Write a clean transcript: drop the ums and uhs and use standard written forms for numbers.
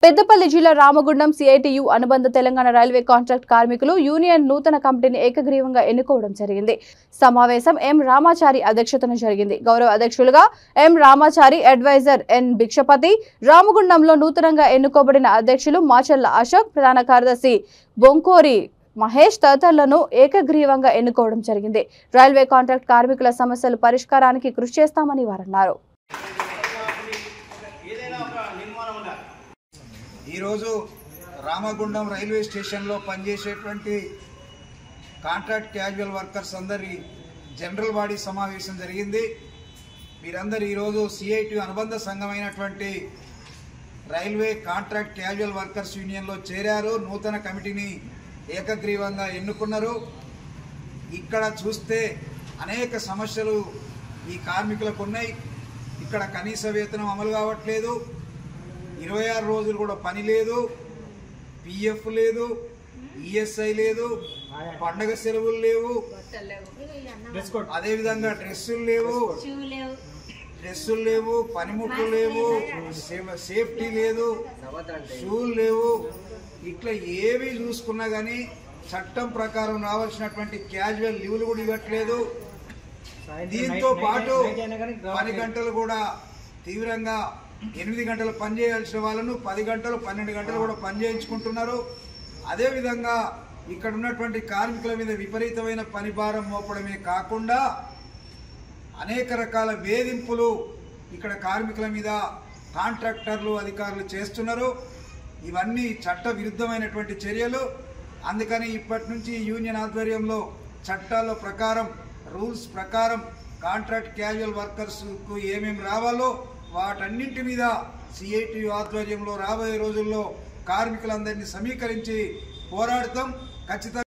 పెద్దపల్లి జిల్లా రామగుండం సిఐటియు అనుబంధ Telangana railway contract కార్మికులు యూనియన్ నూతన కమిటీని ఏకగ్రీవంగా ఎన్నుకోవడం జరిగింది. సమావేశం ఎం రామాచారి అధ్యక్షతన జరిగింది. గౌరవ అధ్యక్షులుగా ఎం రామాచారి, అడ్వైజర్ ఎన్ భిక్షపతి, రామగుండంలో నూతనంగా ఎన్నుకోబడిన అధ్యక్షులు మాచల్ల అశోక్, ప్రధాన కార్యదర్శి బొంకోరి మహేష్ తదితరులను ఏకగ్రీవంగా ఎన్నుకోవడం జరిగింది. రైల్వే కాంట్రాక్ట్ కార్మికుల సమస్యల పరిష్కారానికి కృషి చేస్తామని వారన్నారు. ఈరోజు రామగుండం రైల్వే స్టేషన్లో పనిచేసేటువంటి కాంట్రాక్ట్ క్యాజువల్ వర్కర్స్ అందరి జనరల్ బాడీ సమావేశం జరిగింది. మీరందరూ ఈరోజు సిఐటి అనుబంధ సంఘమైనటువంటి రైల్వే కాంట్రాక్ట్ క్యాజువల్ వర్కర్స్ యూనియన్లో చేరారు. నూతన కమిటీని ఏకగ్రీవంగా ఎన్నుకున్నారు. ఇక్కడ చూస్తే అనేక సమస్యలు ఈ కార్మికులకు ఉన్నాయి. ఇక్కడ కనీస వేతనం అమలు కావట్లేదు, 26 రోజులు కూడా పని లేదు, పిఎఫ్ లేదు, ఈఎస్ఐ లేదు, పండగ సెలవులు లేవు, అదేవిధంగా డ్రెస్సులు లేవు, పనిముట్లు లేవు, సేఫ్టీ లేదు, షూలు లేవు. ఇట్లా ఏవి చూసుకున్నా కానీ చట్టం ప్రకారం రావాల్సినటువంటి క్యాజువల్ లీవ్లు కూడా ఇవ్వట్లేదు. దీంతో పాటు పని గంటలు కూడా తీవ్రంగా 8 గంటలు పనిచేయాల్సిన వాళ్ళను 10 గంటలు 12 గంటలు కూడా పనిచేయించుకుంటున్నారు. అదేవిధంగా ఇక్కడ ఉన్నటువంటి కార్మికుల మీద విపరీతమైన పని భారం మోపడమే కాకుండా అనేక రకాల వేధింపులు ఇక్కడ కార్మికుల మీద కాంట్రాక్టర్లు, అధికారులు చేస్తున్నారు. ఇవన్నీ చట్ట విరుద్ధమైనటువంటి చర్యలు. అందుకని ఇప్పటి నుంచి యూనియన్ ఆధ్వర్యంలో చట్టాల ప్రకారం, రూల్స్ ప్రకారం కాంట్రాక్ట్ క్యాజువల్ వర్కర్స్కు ఏమేమి రావాలో వాటన్నింటి మీద సిఐటియు ఆధ్వర్యంలో రాబోయే రోజుల్లో కార్మికులందరినీ సమీకరించి పోరాడతాం. ఖచ్చితంగా